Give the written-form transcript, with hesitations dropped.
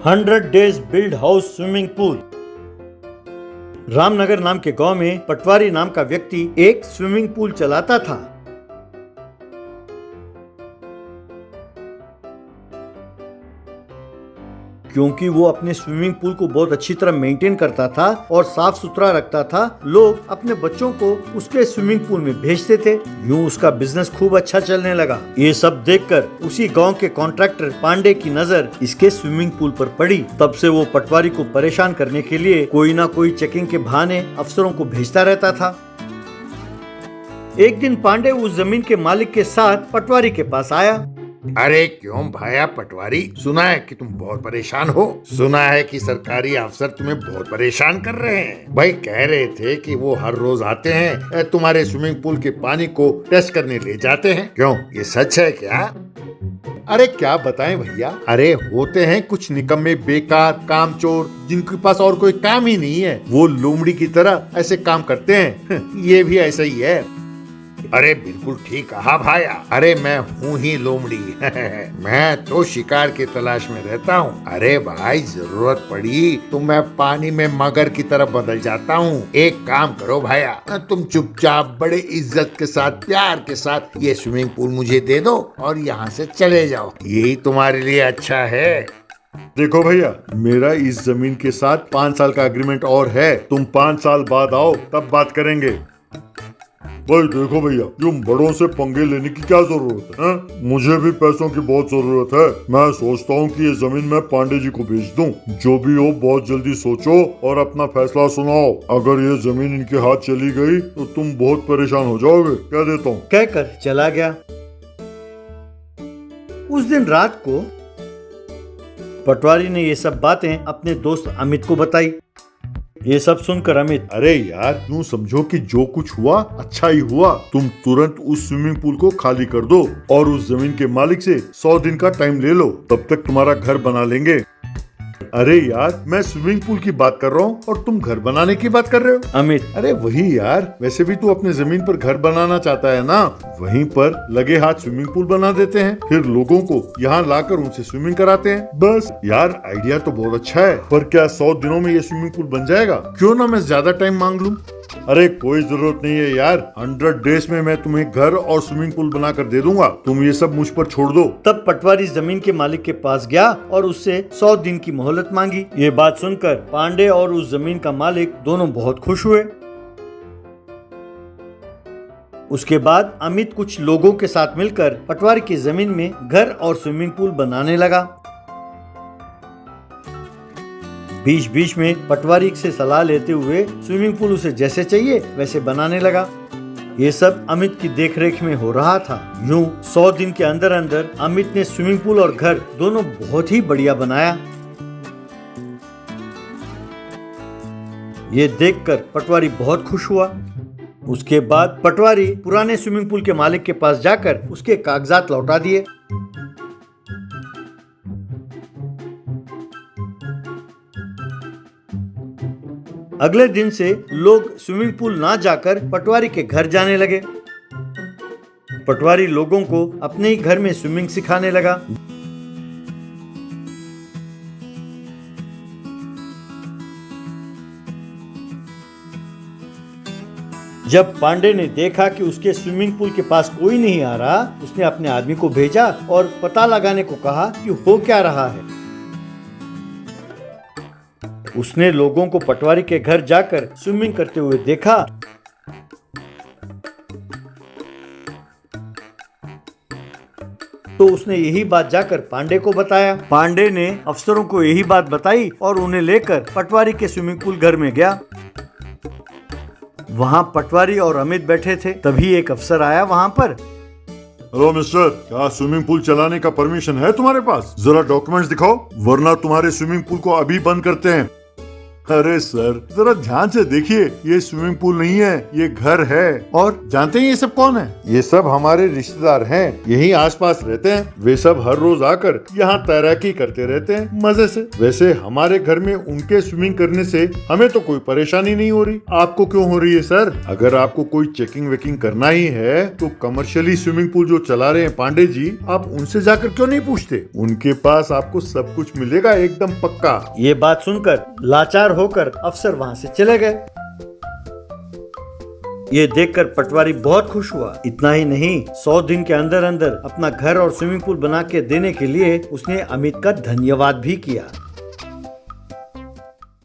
100 days build house swimming pool. Ramnagar नाम के गांव में पटवारी नाम का व्यक्ति एक स्विमिंग पूल चलाता था। क्योंकि वो अपने स्विमिंग पूल को बहुत अच्छी तरह मेंटेन करता था और साफ सुथरा रखता था, लोग अपने बच्चों को उसके स्विमिंग पूल में भेजते थे। यूं उसका बिजनेस खूब अच्छा चलने लगा। ये सब देखकर उसी गांव के कॉन्ट्रैक्टर पांडे की नजर इसके स्विमिंग पूल पर पड़ी। तब से वो पटवारी को परेशान करने के लिए कोई ना कोई चेकिंग के बहाने अफसरों को भेजता रहता था। एक दिन पांडे उस जमीन के मालिक के साथ पटवारी के पास आया। अरे क्यों भाया पटवारी, सुना है कि तुम बहुत परेशान हो। सुना है कि सरकारी अफसर तुम्हें बहुत परेशान कर रहे हैं। भाई कह रहे थे कि वो हर रोज आते हैं, तुम्हारे स्विमिंग पूल के पानी को टेस्ट करने ले जाते हैं। क्यों, ये सच है क्या? अरे क्या बताएं भैया, अरे होते हैं कुछ निकम्मे बेकार कामचोर जिनके पास और कोई काम ही नहीं है, वो लोमड़ी की तरह ऐसे काम करते हैं। ये भी ऐसा ही है। अरे बिल्कुल ठीक कहा भाया। अरे मैं हूँ ही लोमड़ी। मैं तो शिकार की तलाश में रहता हूँ। अरे भाई जरूरत पड़ी तो मैं पानी में मगर की तरह बदल जाता हूँ। एक काम करो भाया, तुम चुपचाप बड़े इज्जत के साथ प्यार के साथ ये स्विमिंग पूल मुझे दे दो और यहाँ से चले जाओ। यही तुम्हारे लिए अच्छा है। देखो भैया, मेरा इस जमीन के साथ 5 साल का एग्रीमेंट और है। तुम 5 साल बाद आओ, तब बात करेंगे। भाई देखो भैया, तुम बड़ों से पंगे लेने की क्या जरूरत है? मुझे भी पैसों की बहुत जरूरत है। मैं सोचता हूँ कि ये जमीन मैं पांडे जी को बेच दूं। जो भी हो बहुत जल्दी सोचो और अपना फैसला सुनाओ। अगर ये जमीन इनके हाथ चली गई तो तुम बहुत परेशान हो जाओगे। कह देता हूँ। कहकर चला गया। उस दिन रात को पटवारी ने ये सब बातें अपने दोस्त अमित को बताई। ये सब सुनकर अमित, अरे यार, यूं समझो कि जो कुछ हुआ अच्छा ही हुआ। तुम तुरंत उस स्विमिंग पूल को खाली कर दो और उस जमीन के मालिक से 100 दिन का टाइम ले लो, तब तक तुम्हारा घर बना लेंगे। अरे यार, मैं स्विमिंग पूल की बात कर रहा हूँ और तुम घर बनाने की बात कर रहे हो। अमित, अरे वही यार, वैसे भी तू अपने जमीन पर घर बनाना चाहता है ना, वहीं पर लगे हाथ स्विमिंग पूल बना देते हैं, फिर लोगों को यहाँ लाकर उनसे स्विमिंग कराते हैं। बस यार, आइडिया तो बहुत अच्छा है, पर क्या 100 दिनों में ये स्विमिंग पूल बन जाएगा? क्यों ना मैं ज्यादा टाइम मांग लूं। अरे कोई जरूरत नहीं है यार, 100 डेज में मैं तुम्हें घर और स्विमिंग पूल बनाकर दे दूंगा। तुम ये सब मुझ पर छोड़ दो। तब पटवारी जमीन के मालिक के पास गया और उससे 100 दिन की मोहलत मांगी। ये बात सुनकर पांडे और उस जमीन का मालिक दोनों बहुत खुश हुए। उसके बाद अमित कुछ लोगों के साथ मिलकर पटवारी की जमीन में घर और स्विमिंग पूल बनाने लगा। बीच बीच में पटवारी से सलाह लेते हुए स्विमिंग पूल उसे जैसे चाहिए वैसे बनाने लगा। ये सब अमित की देखरेख में हो रहा था। यूं 100 दिन के अंदर अंदर अमित ने स्विमिंग पूल और घर दोनों बहुत ही बढ़िया बनाया। ये देखकर पटवारी बहुत खुश हुआ। उसके बाद पटवारी पुराने स्विमिंग पूल के मालिक के पास जाकर उसके कागजात लौटा दिए। अगले दिन से लोग स्विमिंग पूल ना जाकर पटवारी के घर जाने लगे। पटवारी लोगों को अपने ही घर में स्विमिंग सिखाने लगा। जब पांडे ने देखा कि उसके स्विमिंग पूल के पास कोई नहीं आ रहा, उसने अपने आदमी को भेजा और पता लगाने को कहा कि हो क्या रहा है। उसने लोगों को पटवारी के घर जाकर स्विमिंग करते हुए देखा। तो उसने यही बात जाकर पांडे को बताया। पांडे ने अफसरों को यही बात बताई और उन्हें लेकर पटवारी के स्विमिंग पूल घर में गया। वहाँ पटवारी और अमित बैठे थे। तभी एक अफसर आया वहाँ पर। हेलो मिस्टर, क्या स्विमिंग पूल चलाने का परमिशन है तुम्हारे पास? जरा डॉक्यूमेंट्स दिखाओ, वरना तुम्हारे स्विमिंग पूल को अभी बंद करते हैं। अरे सर, जरा ध्यान से देखिए, ये स्विमिंग पूल नहीं है, ये घर है। और जानते हैं ये सब कौन है? ये सब हमारे रिश्तेदार हैं, यही आसपास रहते हैं। वे सब हर रोज आकर यहाँ तैराकी करते रहते हैं मजे से। वैसे हमारे घर में उनके स्विमिंग करने से हमें तो कोई परेशानी नहीं हो रही। आपको क्यों हो रही है सर? अगर आपको कोई चेकिंग वेकिंग करना ही है तो कमर्शियली स्विमिंग पूल जो चला रहे हैं पांडे जी, आप उनसे जाकर क्यों नहीं पूछते? उनके पास आपको सब कुछ मिलेगा एकदम पक्का। ये बात सुनकर लाचार होकर अफसर वहाँ से चले गए। ये देखकर पटवारी बहुत खुश हुआ। इतना ही नहीं, 100 दिन के अंदर अंदर अपना घर और स्विमिंग पूल बना के देने के लिए उसने अमित का धन्यवाद भी किया।